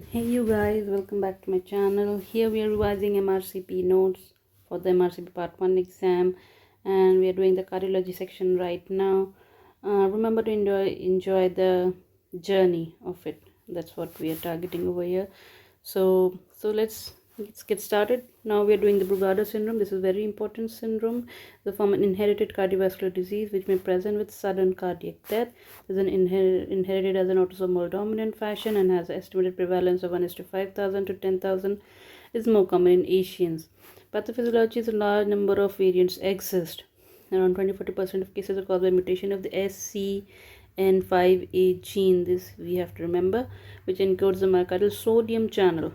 Hey you guys, welcome back to my channel. Here we are revising Mrcp notes for the Mrcp part 1 exam, and we are doing the cardiology section right now. Remember to enjoy the journey of it. That's what we are targeting over here. So let's get started. Now we are doing the Brugada syndrome. This is a very important syndrome. The form an inherited cardiovascular disease which may present with sudden cardiac death. It is an inherited as an autosomal dominant fashion and has an estimated prevalence of 1:5,000 to 10,000. Is more common in Asians. Pathophysiology is a large number of variants exist. Around 20-40% of cases are caused by mutation of the SCN5A gene. This we have to remember, which encodes the myocardial sodium channel.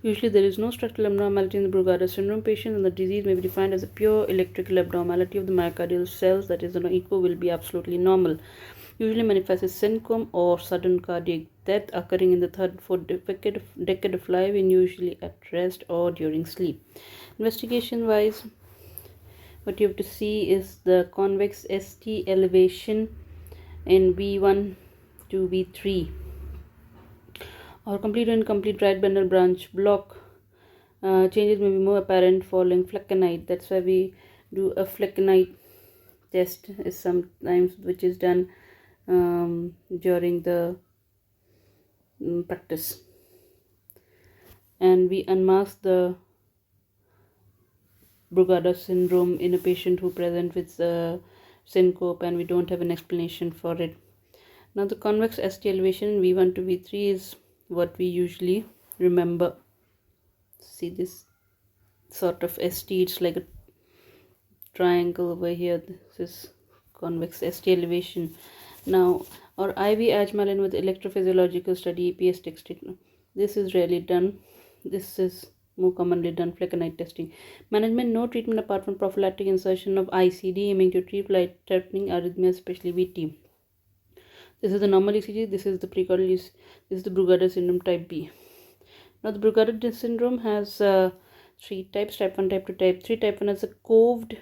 Usually, there is no structural abnormality in the Brugada syndrome patient, and the disease may be defined as a pure electrical abnormality of the myocardial cells. That is, an echo will be absolutely normal. Usually manifests as syncope or sudden cardiac death occurring in the third, fourth decade of life, and usually at rest or during sleep. Investigation-wise, what you have to see is the convex ST elevation in V1 to V3 or complete or incomplete right bundle branch block. Changes may be more apparent following flecainide. That's why we do a flecainide test is sometimes which is done during the practice, and we unmask the Brugada syndrome in a patient who present with syncope, and we don't have an explanation for it. Now the convex ST elevation V1 to V3 is what we usually remember. See this sort of ST, it's like a triangle over here. This is convex ST elevation. Now, or IV Ajmalin with electrophysiological study EPS testing. This is rarely done. This is more commonly done flecainide testing. Management: no treatment apart from prophylactic insertion of ICD aiming to treat life-threatening arrhythmia, especially VT. This is the normal ECG. This is the precordial. This is the Brugada syndrome type B. Now the Brugada syndrome has three types: type 1, type 2, type 3. Type 1 is a coved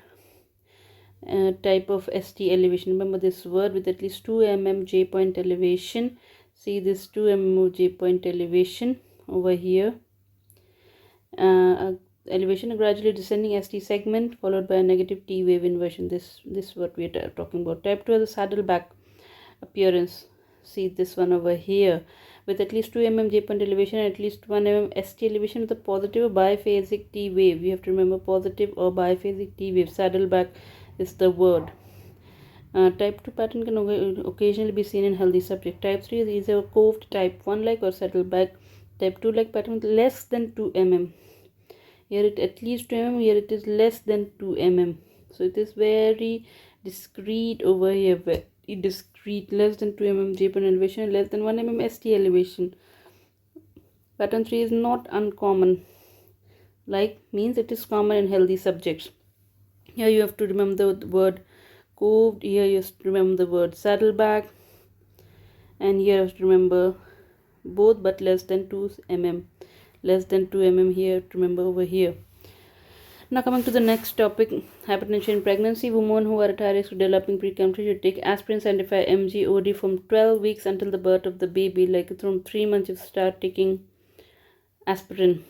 type of ST elevation. Remember this word, with at least 2 mm J point elevation. See this 2 mm J point elevation over here. Elevation, a gradually descending ST segment followed by a negative T wave inversion. This is what we are talking about. Type 2 is a saddleback appearance. See this one over here, with at least 2 mm J point elevation and at least 1 mm ST elevation with a positive or biphasic T wave. You have to remember positive or biphasic T wave. Saddleback is the word. Type 2 pattern can occasionally be seen in healthy subject. Type 3 is either a coved type 1 like or saddleback type 2 like pattern with less than 2 mm. Here it at least 2 mm, here it is less than 2 mm. So it is very discrete over here, very discrete, less than 2 mm J point elevation, less than 1 mm ST elevation. Pattern 3 is not uncommon, like means it is common in healthy subjects. Here you have to remember the word coved, here you have to remember the word saddleback, and here you have to remember both but less than 2 mm. Less than 2 mm here, remember over here. Now coming to the next topic, hypertension in pregnancy. Women who are at high risk of developing preeclampsia should take aspirin 75 mg OD from 12 weeks until the birth of the baby. Like from 3 months you start taking aspirin.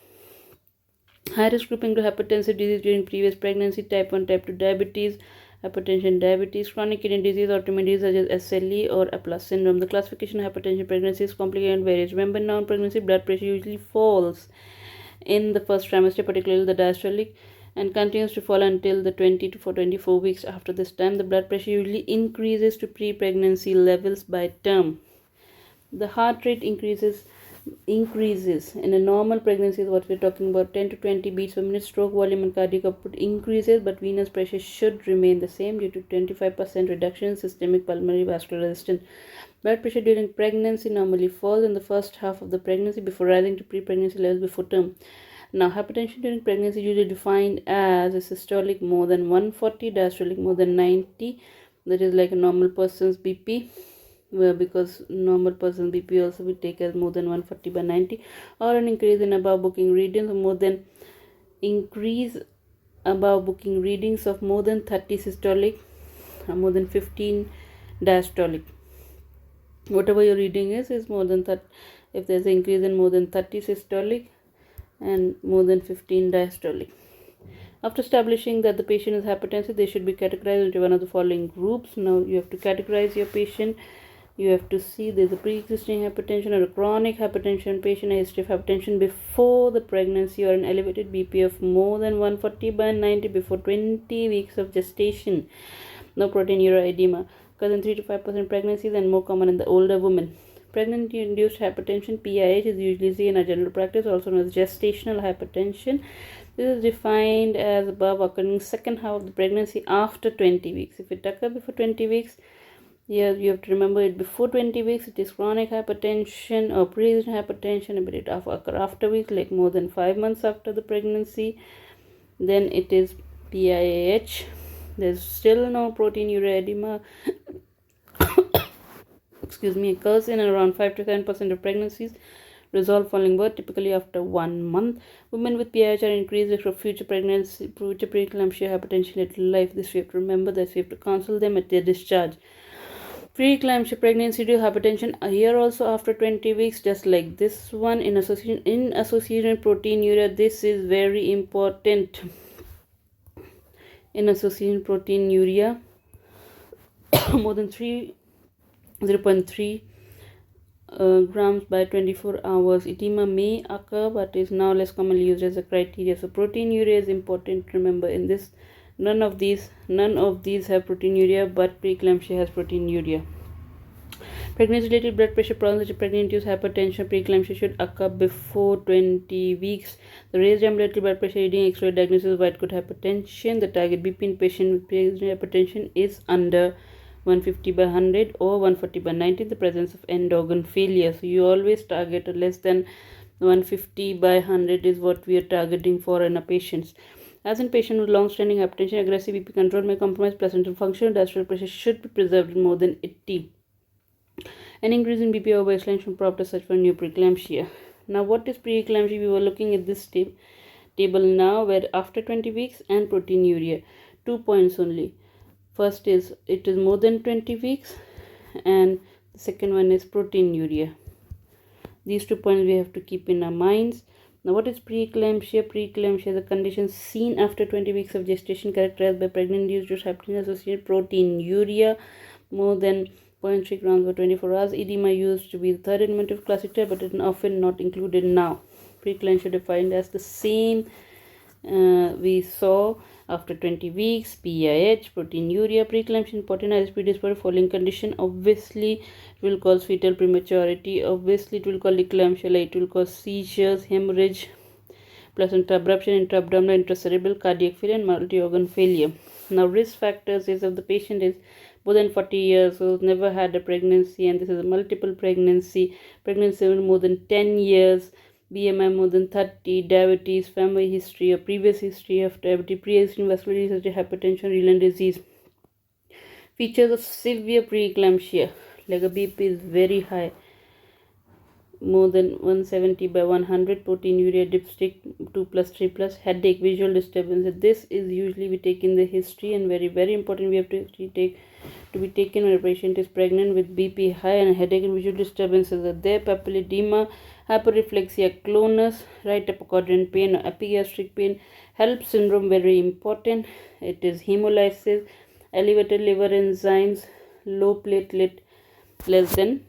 High risk group include hypertensive disease during previous pregnancy, type 1, type 2 diabetes, hypertension, diabetes, chronic kidney disease, autoimmune disease such as SLE or Aplaus syndrome. The classification of hypertension pregnancy is complicated and varies. Remember, now in pregnancy, blood pressure usually falls in the first trimester, particularly the diastolic, and continues to fall until the 20 to 24 weeks. After this time, the blood pressure usually increases to pre-pregnancy levels by term. The heart rate increases in a normal pregnancy is what we're talking about, 10 to 20 beats per minute. Stroke volume and cardiac output increases, but venous pressure should remain the same due to 25% reduction in systemic pulmonary vascular resistance. Blood pressure during pregnancy normally falls in the first half of the pregnancy before rising to pre-pregnancy levels before term. Now, hypertension during pregnancy is usually defined as a systolic more than 140, diastolic more than 90. That is like a normal person's BP. Well, because normal person BP also we take as more than 140 by 90, or an increase in above booking readings of more than 30 systolic, more than 15 diastolic. whatever your reading is more than 30. If there's an increase in more than 30 systolic and more than 15 diastolic. After establishing that the patient is hypertensive, they should be categorized into one of the following groups. Now you have to categorize your patient. You have to see there's a pre-existing hypertension or a chronic hypertension patient, a history of hypertension before the pregnancy, or an elevated BP of more than 140/90 before 20 weeks of gestation. No proteinuria edema, occurs in 3 to 5% pregnancies and more common in the older women. Pregnancy-induced hypertension, PIH, is usually seen in a general practice, also known as gestational hypertension. This is defined as above, occurring second half of the pregnancy after 20 weeks. If it occurs before 20 weeks, yeah, you have to remember it before 20 weeks, it is chronic hypertension or pre-existing hypertension. But it occurs after weeks, like more than 5 months after the pregnancy, then it is PIH. There's still no proteinuria edema occurs in around 5 to 7% of pregnancies, resolve following birth, typically after 1 month. Women with PIH are increased risk of future pregnancy, future preeclampsia, hypertension later in life. This we have to remember, that we have to counsel them at their discharge. Preeclampsia, pregnancy due hypertension, here also after 20 weeks, just like this one, in association with proteinuria. This is very important. In association proteinuria more than 0.3 grams by 24 hours. Edema may occur, but is now less commonly used as a criteria. So proteinuria is important to remember in this. None of these have proteinuria, but preeclampsia has proteinuria. Pregnancy-related blood pressure problems such as pregnancy-induced hypertension, preeclampsia should occur before 20 weeks. The raised ambulatory blood pressure reading X-ray diagnosis of white coat hypertension. The target BP in patient with pre-existing hypertension is under 150/100 or 140/90 in the presence of end organ failure. So you always target a less than 150/100 is what we are targeting for in our patients. As in patients with long-standing hypertension, aggressive BP control may compromise placental function. Diastolic pressure should be preserved in more than 80. An increase in BP over baseline should prompt a search for new preeclampsia. Now, what is preeclampsia? We were looking at this table now, where after 20 weeks and proteinuria, 2 points only. First is it is more than 20 weeks, and the second one is proteinuria. These 2 points we have to keep in our minds. Now, what is preeclampsia? Preeclampsia is a condition seen after 20 weeks of gestation, characterized by pregnancy-induced hypertension associated proteinuria more than 0.3 grams per 24 hours. Edema used to be the third element of classic type, but it is often not included now. Preeclampsia defined as the same we saw after 20 weeks, PIH, proteinuria. Preeclampsia important as predisposed following condition. Obviously, it will cause fetal prematurity. Obviously, it will cause eclampsia. It will cause seizures, hemorrhage, placenta abruption, intra-abdominal, intracerebral, cardiac failure, and multi-organ failure. Now, risk factors is if the patient is more than 40 years old, never had a pregnancy, and this is a multiple pregnancy, pregnancy more than 10 years, BMI more than 30, diabetes, family history or previous history of diabetes, pre-existing vascular disease such as hypertension, renal disease. Features of severe preeclampsia, like a BP is very high, more than 170/100, proteinuria, dipstick 2+3+, headache, visual disturbance. This is usually we take in the history, and very very important we have to be taken when a patient is pregnant with BP high and headache and visual disturbances are there. Papilledema, hyperreflexia, clonus, right upper quadrant pain or epigastric pain. HELP syndrome, very important. It is hemolysis, elevated liver enzymes, low platelet, less than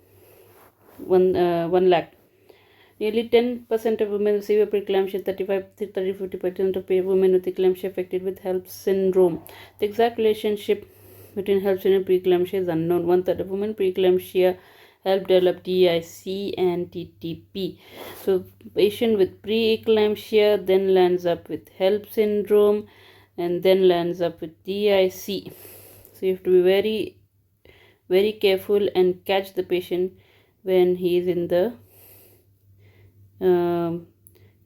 1 lakh. Nearly 10% of women with severe preeclampsia, 30-50% of women with eclampsia affected with HELP syndrome. The exact relationship between HELP syndrome and preeclampsia is unknown. 1/3 of women preeclampsia help develop DIC and TTP. So patient with preeclampsia then lands up with HELP syndrome and then lands up with DIC. So you have to be very very careful and catch the patient when he is in the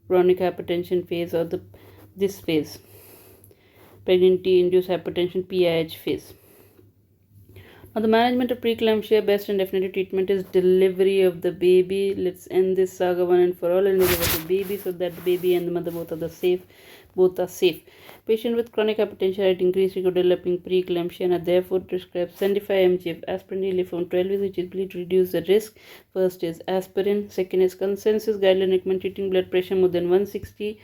chronic hypertension phase or this phase, pregnancy induced hypertension PIH phase. On the management of preeclampsia, best and definitive treatment is delivery of the baby. Let's end this saga one and for all and deliver the baby so that the baby and the mother both are safe. Patient with chronic hypertension at increased risk of developing preeclampsia are therefore prescribed 75 mg of aspirin daily from 12 weeks, which is believed to reduce the risk. First is aspirin. Second is consensus guideline recommend treating blood pressure more than 160.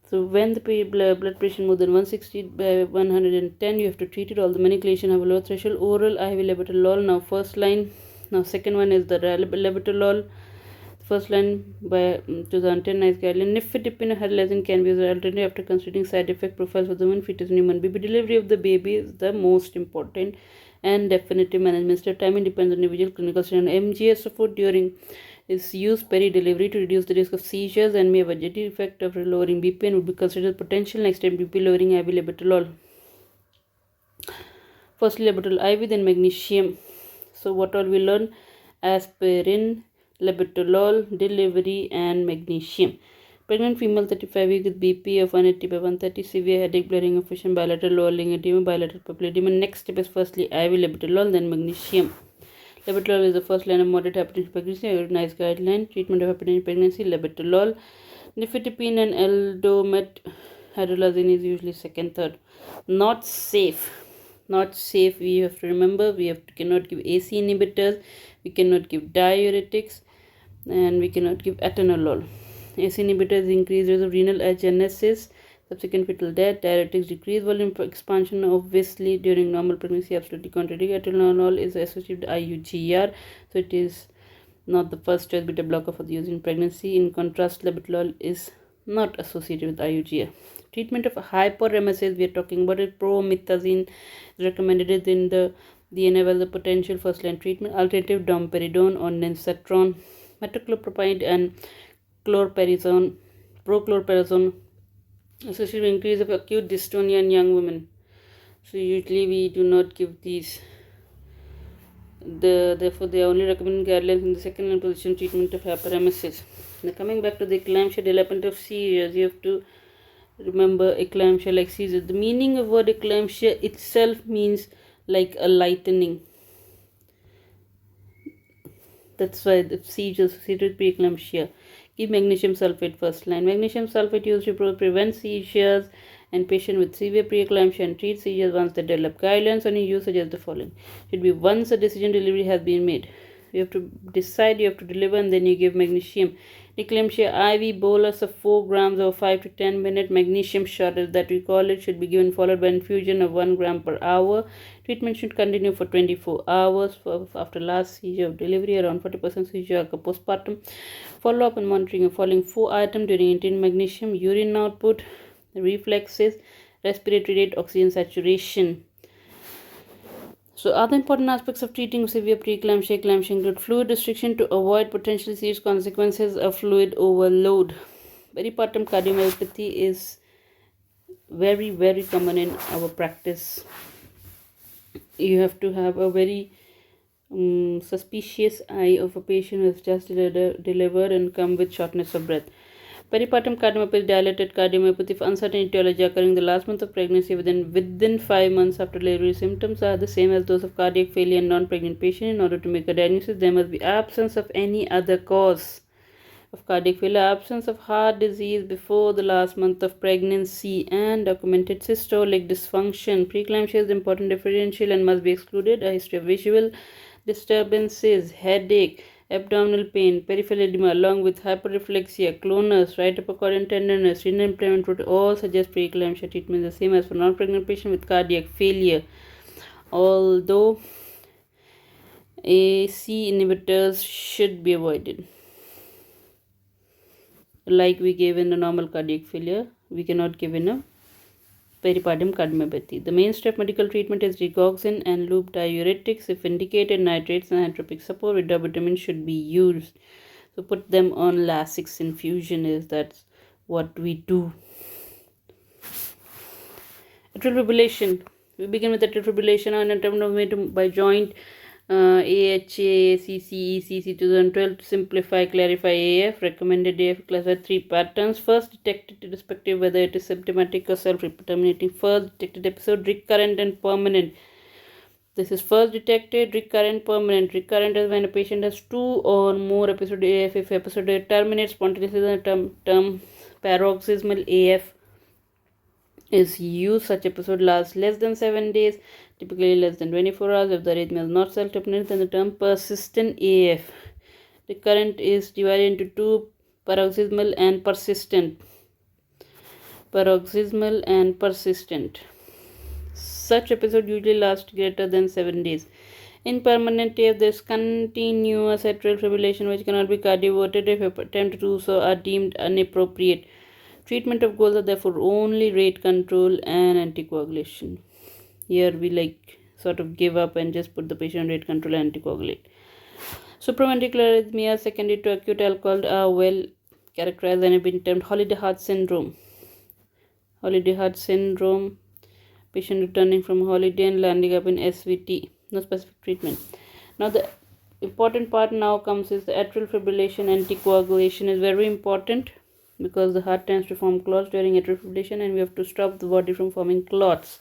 So when the blood pressure more than 160 by 110, you have to treat it. All the medication have a low threshold. Oral IV labetalol now first line. Now second one is the labetalol. First line by 2010 NICE guideline. Nifedipine hydrolyzing can be used alternative after considering side effect profiles for the woman, fetus, and human baby. Delivery of the baby is the most important and definitive management step. Timing depends on individual clinical scenario. MGS support during is used peri-delivery to reduce the risk of seizures and may have a adjudicative effect of lowering BP and would be considered potential next step BP lowering IV labetalol. Firstly labetalol IV, then magnesium. So what all we learn? Aspirin, labetalol, delivery and magnesium. Pregnant female 35 weeks with BP of 180 by 130, severe headache, blurring of vision, bilateral lowering edema, bilateral pupil edema. Next step is firstly IV labetalol, then magnesium. Labetalol is the first line of moderate hypertension pregnancy. NICE guideline. Treatment of hypertension pregnancy, labetalol. Nifedipine and aldomet hydrolazine is usually second, third. Not safe. Not safe. We have to remember we cannot give AC inhibitors. We cannot give diuretics, and we cannot give atenolol. AC inhibitors increase risk of renal agenesis, subsequent fetal death. Diuretics decrease volume expansion, obviously during normal pregnancy, absolutely contradictory. Atenolol is associated with IUGR, so it is not the first choice beta blocker for the use in pregnancy. In contrast, labetalol is not associated with IUGR. Treatment of hyperemesis, we are talking about it. Promethazine is recommended in the DNA as a potential first line treatment. Alternative domperidone or nensatron. Metoclopramide and chlorperazone, prochlorperazone associated with increase of acute dystonia in young women. So usually we do not give these. Therefore they are only recommended guidelines in the second line position treatment of hyperemesis. Now coming back to the eclampsia, development of seizures, you have to remember eclampsia like seizures. The meaning of word eclampsia itself means like a lightening. That's why the seizures associated with preeclampsia. Give magnesium sulfate first line. Magnesium sulfate used to prevent seizures and patient with severe preeclampsia and treat seizures once they develop. Guidelines on use suggest the following. Should be once a decision delivery has been made. You have to decide you have to deliver and then you give magnesium. Eclampsia IV bolus of 4 grams over 5 to 10 minute magnesium shot as that we call it should be given followed by infusion of 1 gram per hour. Treatment should continue for 24 hours after last seizure of delivery. Around 40% seizure occur postpartum. Follow up and monitoring of following 4 items during intake magnesium: urine output, reflexes, respiratory rate, oxygen saturation. So other important aspects of treating severe preeclampsia, eclampsia include fluid restriction to avoid potentially serious consequences of fluid overload. Peripartum cardiomyopathy is very, very common in our practice. You have to have a very suspicious eye of a patient who has just delivered and come with shortness of breath. Peripartum cardiomyopathy, dilated cardiomyopathy of uncertain etiology occurring in the last month of pregnancy within 5 months after delivery. Symptoms are the same as those of cardiac failure in non-pregnant patient. In order to make a diagnosis, there must be absence of any other cause of cardiac failure, absence of heart disease before the last month of pregnancy, and documented systolic dysfunction. Preeclampsia is important differential and must be excluded. A history of visual disturbances, headache, abdominal pain, peripheral edema, along with hyperreflexia, clonus, right upper quadrant tenderness, renal impairment would all suggest preeclampsia. Treatment is the same as for non-pregnant patient with cardiac failure, although AC inhibitors should be avoided. Like we gave in a normal cardiac failure, we cannot give in a peripartum cardiomyopathy. The mainstay of medical treatment is digoxin and loop diuretics. If indicated, nitrates and hydropic support with dobutamine should be used. So put them on Lasix infusion. That's what we do. Atrial fibrillation. We begin with atrial fibrillation on attempt by joint AHA, ACC, ECC 2012 to simplify, clarify AF. Recommended AF classified 3 patterns. First, detected irrespective whether it is symptomatic or self-terminating. First, detected episode recurrent and permanent. This is first detected. Recurrent, permanent. Recurrent is when a patient has 2 or more episode AF. If episode terminates spontaneously, the term paroxysmal AF is used. Such episode lasts less than 7 days, typically less than 24 hours. If the arrhythmia is not self-terminate, then the term persistent AF. Recurrent is divided into two: paroxysmal and persistent. Paroxysmal and persistent. Such episode usually last greater than 7 days. In permanent AF, there is continuous atrial fibrillation which cannot be cardioverted. If attempt to do so are deemed inappropriate. Treatment of goals are therefore only rate control and anticoagulation. Here we sort of give up and just put the patient on rate control and anticoagulate. Supraventricular arrhythmia secondary to acute alcohol are well characterized and have been termed holiday heart syndrome. Holiday heart syndrome, patient returning from holiday and landing up in SVT. No specific treatment. Now the important part now comes is the atrial fibrillation. Anticoagulation is very important because the heart tends to form clots during atrial fibrillation and we have to stop the body from forming clots.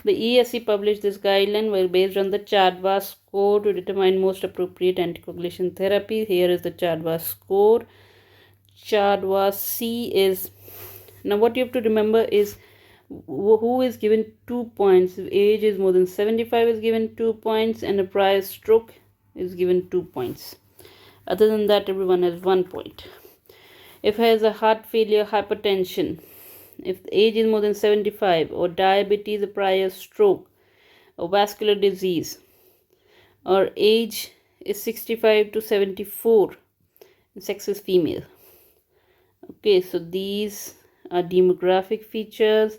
The ESC published this guideline based on the Chadwa score to determine most appropriate anticoagulation therapy. Here is the Chadwa score. Chadwa C is, now what you have to remember is who is given 2 points. If age is more than 75 is given 2 points and a prior stroke is given 2 points. Other than that, everyone has 1 point. If has a heart failure, hypertension, if the age is more than 75, or diabetes, a prior stroke, or vascular disease, or age is 65 to 74, and sex is female. Okay, so these are demographic features.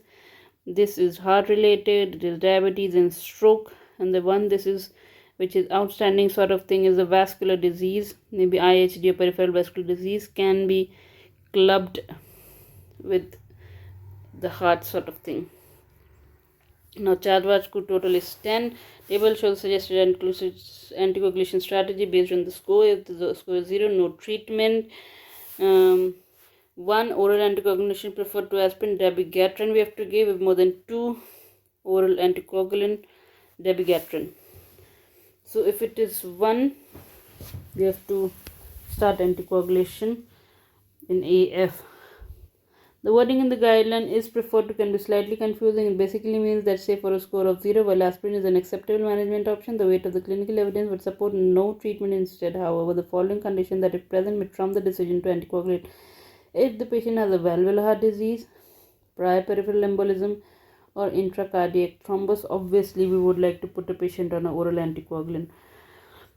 This is heart related, it is diabetes and stroke, and the one this is which is outstanding sort of thing is a vascular disease, maybe IHD or peripheral vascular disease, can be clubbed with the heart sort of thing. Now Chadwa score total is 10. Table shows suggested anticoagulation strategy based on the score. If the score is 0, no treatment. 1, oral anticoagulation preferred to aspirin, dabigatran we have to give. If more than 2, oral anticoagulant, dabigatran. So if it is 1, we have to start anticoagulation in AF. The wording in the guideline is preferred to can be slightly confusing. It basically means that say for a score of 0, while aspirin is an acceptable management option, the weight of the clinical evidence would support no treatment instead. However, the following condition that if present may trump the decision to anticoagulate: if the patient has a valvular heart disease, prior peripheral embolism, or intracardiac thrombus, obviously we would like to put a patient on an oral anticoagulant.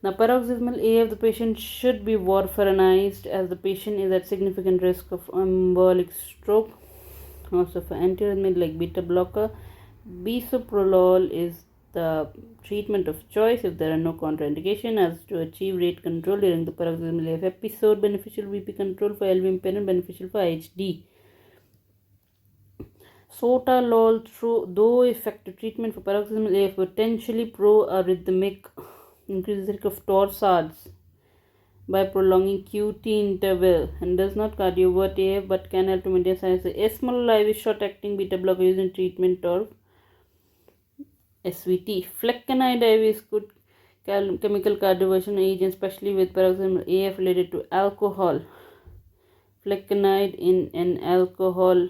Now, paroxysmal AF, the patient should be warfarinized as the patient is at significant risk of embolic stroke. Also for antiarrhythmic like beta blocker, bisoprolol is the treatment of choice if there are no contraindication as to achieve rate control during the paroxysmal AF episode. Beneficial VP control for LV impairment, beneficial for IHD. Sotalol, though effective treatment for paroxysmal AF, potentially pro-arrhythmic, increases the risk of torsades by prolonging QT interval and does not cardiovert AF but can help to maintain science. The esmolol IV short-acting beta blocker used in treatment of SVT. Flecainide IV is good chemical cardioversion agent, especially with paroxysmal AF related to alcohol. Flecainide in an alcohol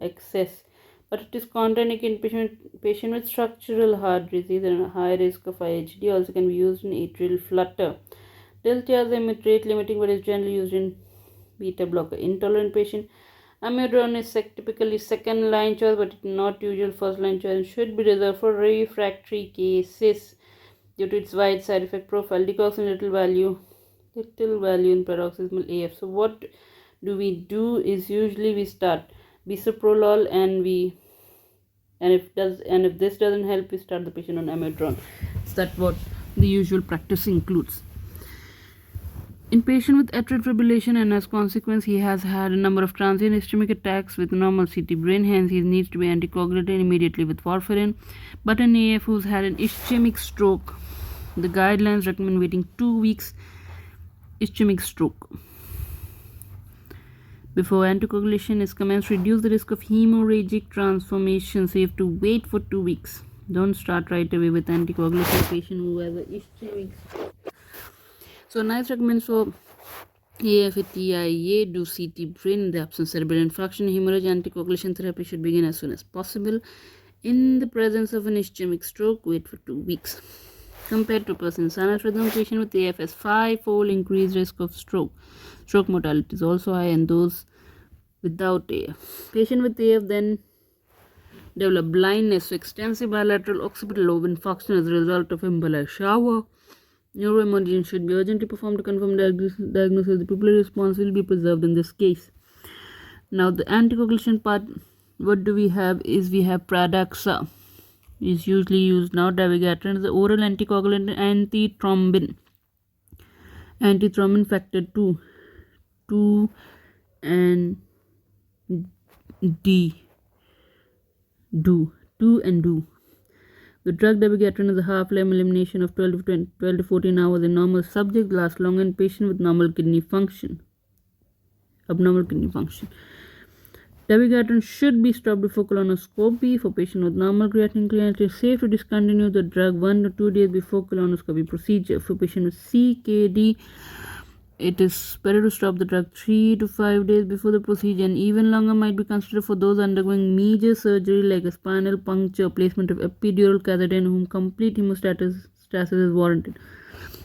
excess, but it is contraindicated in patient with structural heart disease and a high risk of IHD. Also can be used in atrial flutter. Diltiazem is rate limiting but is generally used in beta blocker intolerant patient. Amiodarone is typically second line choice but not usual first line choice and should be reserved for refractory cases due to its wide side effect profile. Decoxin little value in paroxysmal AF. So what do we do is usually we start bisoprolol and if this doesn't help, we start the patient on amiodarone. So that's what the usual practice includes. In patient with atrial fibrillation and as consequence he has had a number of transient ischemic attacks with normal CT brain, hence he needs to be anticoagulated immediately with warfarin. But an AF who's had an ischemic stroke, the guidelines recommend waiting 2 weeks ischemic stroke before anticoagulation is commenced. Reduce the risk of hemorrhagic transformation, so you have to wait for 2 weeks Don't start right away with anticoagulation patient who has a ischemic. So NICE recommends for AF with TIA, do CT brain in the absence of cerebral infarction, hemorrhage. Anticoagulation therapy should begin as soon as possible. In the presence of an ischemic stroke, wait for 2 weeks. Compared to person, sinus rhythm patient with AF has 5-fold increased risk of stroke. Stroke mortality is also high in those without AF. Patient with AF then develop blindness, so extensive bilateral occipital lobe infarction as a result of embolic shower. Neuroemergence should be urgently performed to confirm diagnosis. The pupillary response will be preserved in this case. Now the anticoagulation part, what do we have is we have Pradaxa is usually used now. Dabigatran is the oral anticoagulant, antithrombin factor 2 and D. Do. The drug dabigatran is a half-life elimination of 12 to 14 hours in normal subject, lasts longer in patient with abnormal kidney function. Dabigatran should be stopped before colonoscopy. For patient with normal creatinine clearance, it is safe to discontinue the drug 1 to 2 days before colonoscopy procedure. For patient with CKD, it is better to stop the drug 3 to 5 days before the procedure, and even longer might be considered for those undergoing major surgery like a spinal puncture, placement of epidural catheter, in whom complete hemostasis is warranted.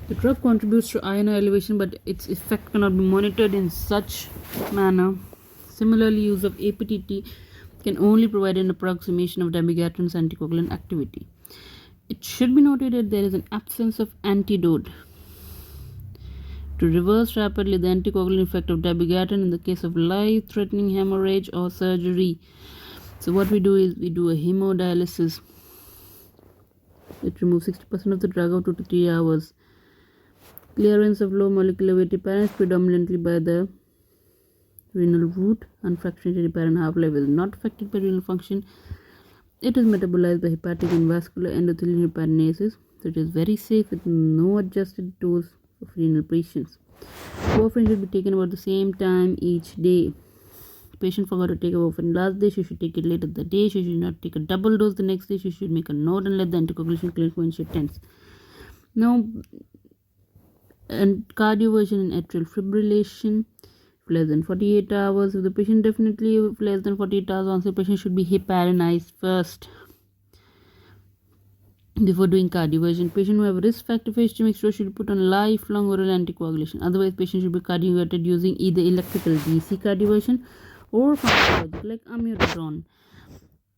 The drug contributes to iron elevation, but its effect cannot be monitored in such manner. Similarly, use of APTT can only provide an approximation of dabigatran's anticoagulant activity. It should be noted that there is an absence of antidote to reverse rapidly the anticoagulant effect of dabigatran in the case of life-threatening hemorrhage or surgery. So what we do is we do a hemodialysis. It removes 60% of the drug out 2 to 3 hours. Clearance of low molecular weight heparins predominantly by the renal route. Unfractionated heparin half-life is not affected by renal function. It is metabolized by hepatic and vascular endothelial heparinases, so it is very safe with no adjusted dose of renal patients. Warfarin should be taken about the same time each day. The patient forgot to take a warfarin last day, she should take it later that day. She should not take a double dose the next day. She should make a note and let the anticoagulation clinic when she attends. Now, and cardioversion and atrial fibrillation, less than 48 hours. If the patient definitely less than 48 hours onset, the patient should be heparinized first before doing cardioversion. Patient who have risk factor for ischemic stroke should be put on lifelong oral anticoagulation. Otherwise, patient should be cardioverted using either electrical DC cardioversion or pharmacological like amiodarone.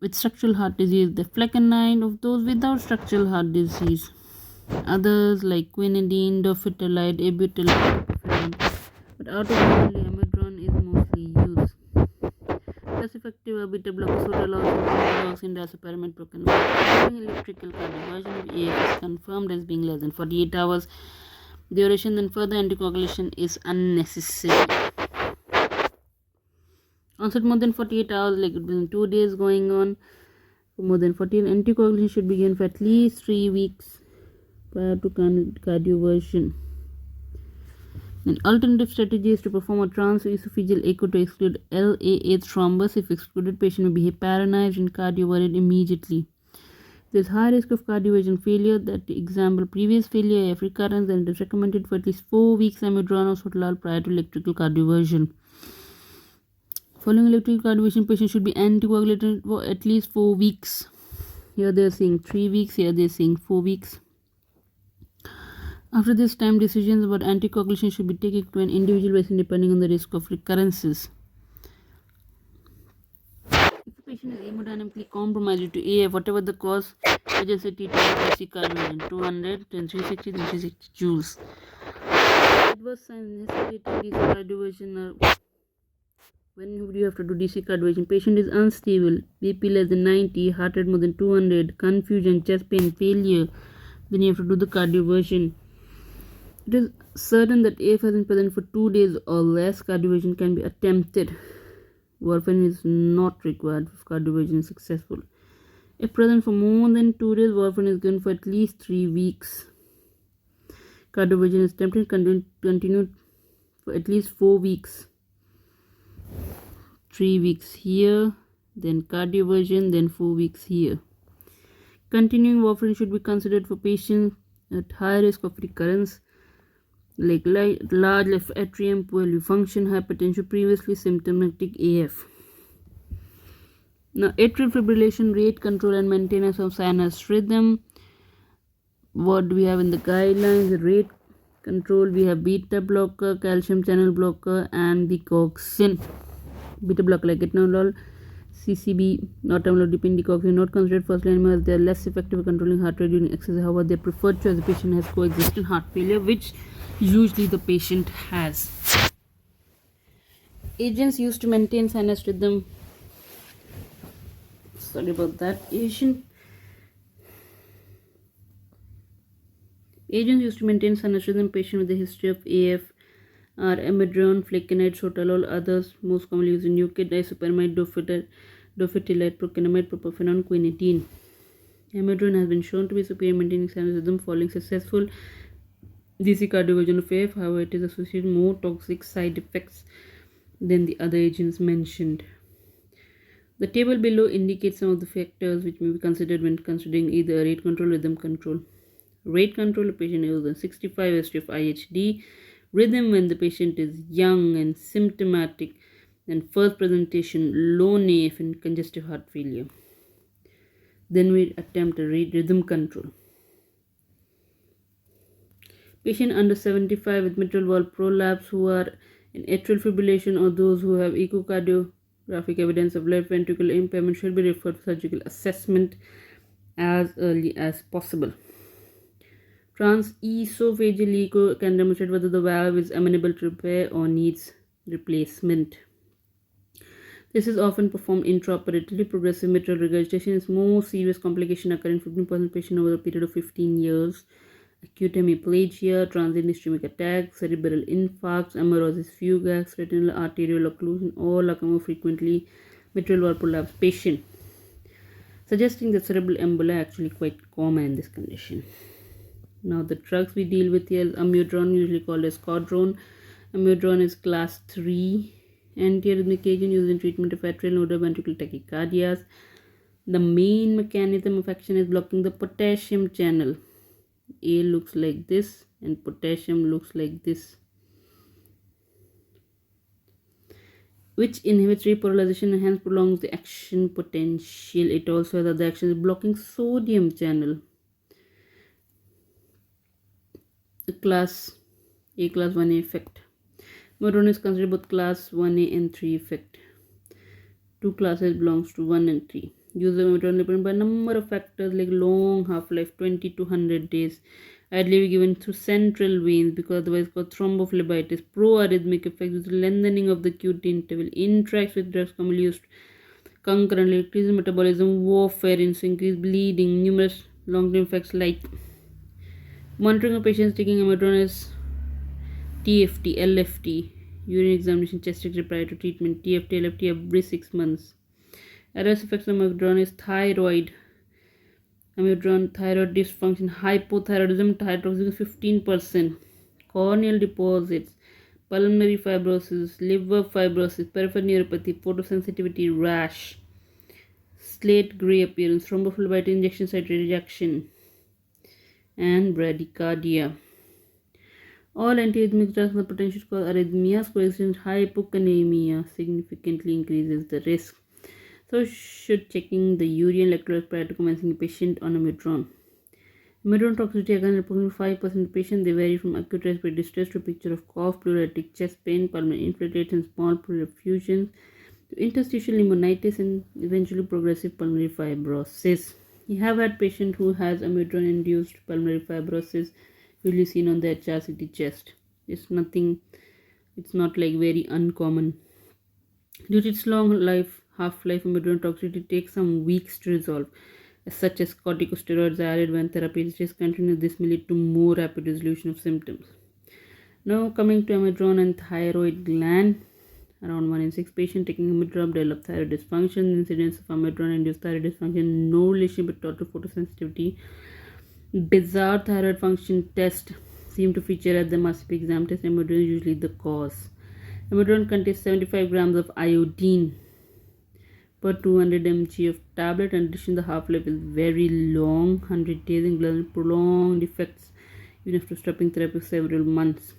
With structural heart disease, the flecainide of those without structural heart disease. Others like quinidine, dofetilide, ibutylide, but out of only amiodarone is mostly used. Less effective beta blocker sotalol in diazepam procaine. Electrical cardioversion of AF is confirmed as being less than 48 hours duration, then further anticoagulation is unnecessary. Onset more than 48 hours, like within 2 days going on. For more than 48, anticoagulation should begin for at least 3 weeks prior to cardioversion. An alternative strategy is to perform a transesophageal echo to exclude LAA thrombus. If excluded, patient may be heparinized and cardioverted immediately. There is high risk of cardioversion failure, that example previous failure AF recurrence, and it is recommended for at least 4 weeks amiodarone or sotalol prior to electrical cardioversion. Following electrical cardioversion, patient should be anticoagulated for at least 4 weeks. Here they are saying 3 weeks, here they are saying 4 weeks. After this time, decisions about anticoagulation should be taken to an individual basis depending on the risk of recurrences. If the patient is hemodynamically compromised to AF, whatever the cause, just say T20 cardioversion 200, then 360, then 360 joules. Adverse signs necessitating DC cardioversion are when would you have to do DC cardioversion? Patient is unstable, BP less than 90, heart rate more than 200, confusion, chest pain, failure. Then you have to do the cardioversion. It is certain that AF has been present for 2 days or less. Cardioversion can be attempted. Warfarin is not required if cardioversion is successful. If present for more than 2 days, warfarin is given for at least 3 weeks. Cardioversion is attempted continued for at least 4 weeks. 3 weeks here, then cardioversion, then 4 weeks here. Continuing warfarin should be considered for patients at high risk of recurrence, like large left atrium, poorly function, hypertension, previously symptomatic AF. Now, atrial fibrillation, rate control and maintenance of sinus rhythm. What do we have in the guidelines? The rate control, we have beta blocker, calcium channel blocker, and the coxin. Beta blocker like etanol, CCB, not amlodipine, decoxin, not considered first line as they are less effective at controlling heart rate during exercise. However, they are preferred choice the patient has coexistent heart failure, which usually the patient has. Agents used to maintain sinus rhythm. Sorry about that. Agents used to maintain sinus rhythm in patients with a history of AF are amiodarone, flecainide, sotalol. Others most commonly used in UK, disopyramide, dofetilide, procainamide, propafenone, quinidine. Amiodarone has been shown to be superior in maintaining sinus rhythm following successful DC cardioversion of AF. However, it is associated with more toxic side effects than the other agents mentioned. The table below indicates some of the factors which may be considered when considering either rate control or rhythm control. Rate control, a patient is a 65 history of IHD. Rhythm, when the patient is young and symptomatic, and first presentation low NAF and congestive heart failure. Then we attempt a rhythm control. Patient under 75 with mitral valve prolapse who are in atrial fibrillation or those who have echocardiographic evidence of left ventricular impairment should be referred for surgical assessment as early as possible. Transesophageal echo can demonstrate whether the valve is amenable to repair or needs replacement. This is often performed intraoperatively. Progressive mitral regurgitation is more serious complication occurring in 15% patients over a period of 15 years. Acute hemiplegia, transient ischemic attack, cerebral infarcts, amaurosis fugax, retinal arterial occlusion, all occur more frequently mitral valve prolapse patient, suggesting that cerebral emboli are actually quite common in this condition. Now the drugs we deal with here is amiodarone, usually called as codrone. Amiodarone is class 3 antiarrhythmic agent used in treatment of atrial nodal ventricular tachycardias. The main mechanism of action is blocking the potassium channel. A looks like this and potassium looks like this, which inhibits repolarization and hence prolongs the action potential. It also has other actions blocking sodium channel. The class 1A effect. Amiodarone is considered both class 1A and 3 effect. Two classes belongs to 1 and 3. Use of amiodarone dependent by a number of factors like long half-life, 20 to 100 days. Ideally be given through central veins because otherwise called thrombophlebitis. Pro-arrhythmic effects with lengthening of the QT interval. Interacts with drugs commonly used concurrently. Increases metabolism, warfarin, so increase bleeding. Numerous long-term effects like monitoring of patients taking amiodarone is TFT, LFT, urine examination, chest X-ray prior to treatment, TFT, LFT every 6 months. Adverse effects of amiodarone is thyroid dysfunction, hypothyroidism, thyroid 15%, corneal deposits, pulmonary fibrosis, liver fibrosis, peripheral neuropathy, photosensitivity, rash, slate gray appearance, thrombophlebitis, injection site rejection, and bradycardia. All antiarrhythmic drugs have the potential to cause arrhythmias. Coexistent hypokalemia significantly increases the risk. So, should checking the urine electrolytes prior to commencing a patient on amiodarone. Amiodarone toxicity occurs in approximately 5% of patients. They vary from acute respiratory distress to a picture of cough, pleuritic chest pain, pulmonary infiltrates, and small pleural effusions, to interstitial pneumonitis, and eventually progressive pulmonary fibrosis. You have had patient who has amiodarone-induced pulmonary fibrosis, usually seen on the HRCT chest. It's not like very uncommon. Due to its long half-life, amiodarone toxicity takes some weeks to resolve, such as corticosteroids, added when therapy is discontinued. This may lead to more rapid resolution of symptoms. Now coming to amiodarone and thyroid gland. Around 1 in 6 patients taking amiodarone develop thyroid dysfunction. Incidence of amiodarone-induced thyroid dysfunction, no relation with total photosensitivity. Bizarre thyroid function test seem to feature at the Mrcp exam test. Amiodarone is usually the cause. Amiodarone contains 75 grams of iodine, per 200 mg of tablet. In addition, the half-life is very long, 100 days, and prolonged effects even after stopping therapy for several months.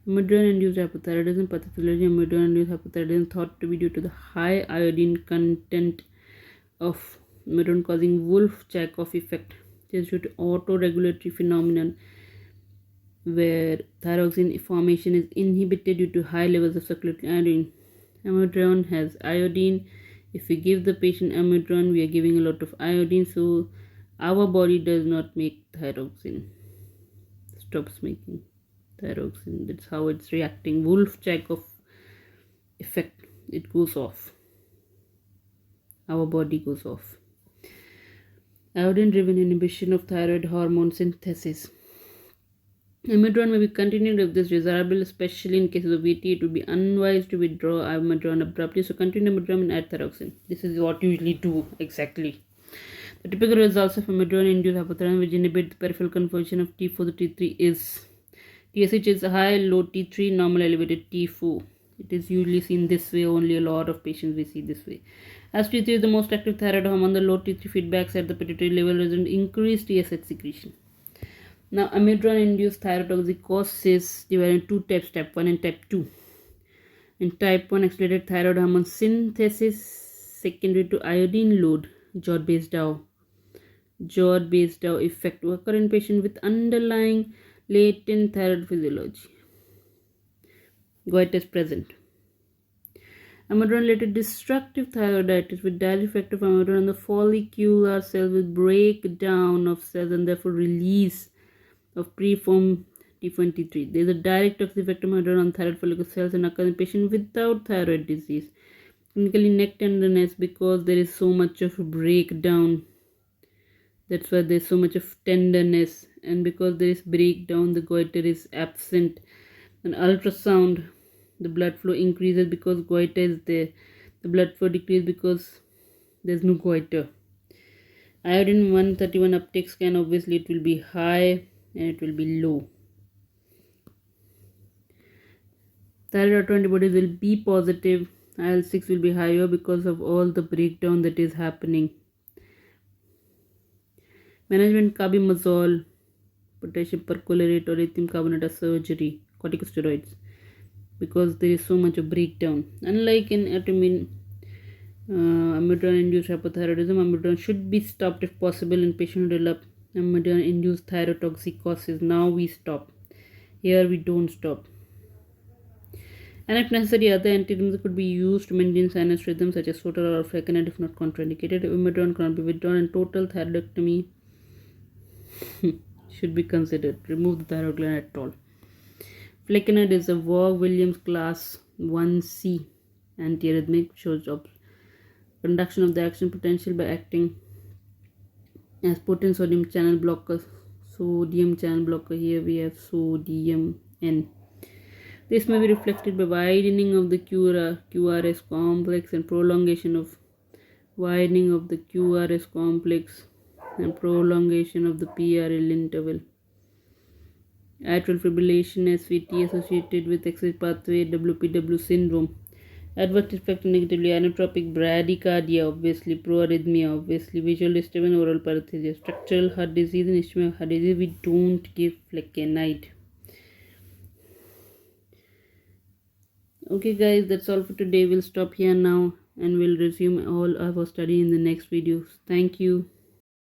Iodine-induced hypothyroidism, particularly iodine-induced hypothyroidism, thought to be due to the high iodine content of iodine causing Wolff-Chaikoff effect. It is due to autoregulatory phenomenon where thyroxine formation is inhibited due to high levels of circulating iodine. Amiodarone has iodine. If we give the patient amiodarone, we are giving a lot of iodine, so our body does not make thyroxine. Stops making thyroxine. That's how it's reacting. Wolff-Chaikoff effect. It goes off. Our body goes off. Iodine-driven inhibition of thyroid hormone synthesis. Amiodarone may be continued if this is desirable, especially in cases of VT. It would be unwise to withdraw amiodarone abruptly, so continue amiodarone and add thyroxine. This is what you usually do exactly. The typical results of amiodarone-induced hypothyroidism, which inhibit the peripheral conversion of T4 to T3, is TSH is high, low T3, normal elevated T4. It is usually seen this way. Only a lot of patients we see this way. As T3 is the most active thyroid hormone, the low T3 feedbacks at the pituitary level result in increased TSH secretion. Now, amiodarone-induced thyrotoxicosis is divided into two types, type 1 and type 2. In type 1, accelerated thyroid hormone synthesis secondary to iodine load, Jod-based DAO effect to occur in patients with underlying latent thyroid physiology. Goiter is present. Amiodarone-related destructive thyroiditis with direct effect of amiodarone on the follicular cells with breakdown of cells and therefore release of preformed T4 and T3. There is a direct toxic effect of amiodarone on thyroid follicular cells and occurs in patients without thyroid disease. Clinically, neck tenderness because there is so much of breakdown. That's why there is so much of tenderness, and because there is breakdown, the goiter is absent. An ultrasound, the blood flow increases because goiter is there. The blood flow decreases because there's no goiter. Iodine 131 uptake scan, obviously it will be high and it will be low. Thyroid autoantibodies will be positive. IL-6 will be higher because of all the breakdown that is happening. Management: carbimazole, potassium perchlorate or lithium carbonate surgery, corticosteroids, because there is so much of breakdown. Unlike in amiodarone-induced hypothyroidism, amiodarone should be stopped if possible in patients who develop amiodarone-induced thyrotoxicosis. Now we stop. Here we don't stop. And if necessary, other antihistamines could be used to maintain sinus rhythm, such as sotalol or flecainide if not contraindicated. Amiodarone cannot be withdrawn, and total thyroidectomy should be considered. Remove the thyroid gland at all. Flecainide is a Vogt-Williams class 1C antiarrhythmic, shows conduction of the action potential by acting as potent sodium channel blocker. Here we have sodium N. This may be reflected by widening of the QRS complex and prolongation of the QRS complex and prolongation of the PRL interval. Atrial fibrillation SVT associated with exit pathway WPW syndrome. Adverse effect negatively: inotropic bradycardia, obviously, proarrhythmia, obviously, visual disturbance, oral paresthesia, structural heart disease, and ischemic heart disease. We don't give flecainide. Okay guys, that's all for today. We'll stop here now and we'll resume all our study in the next videos. Thank you.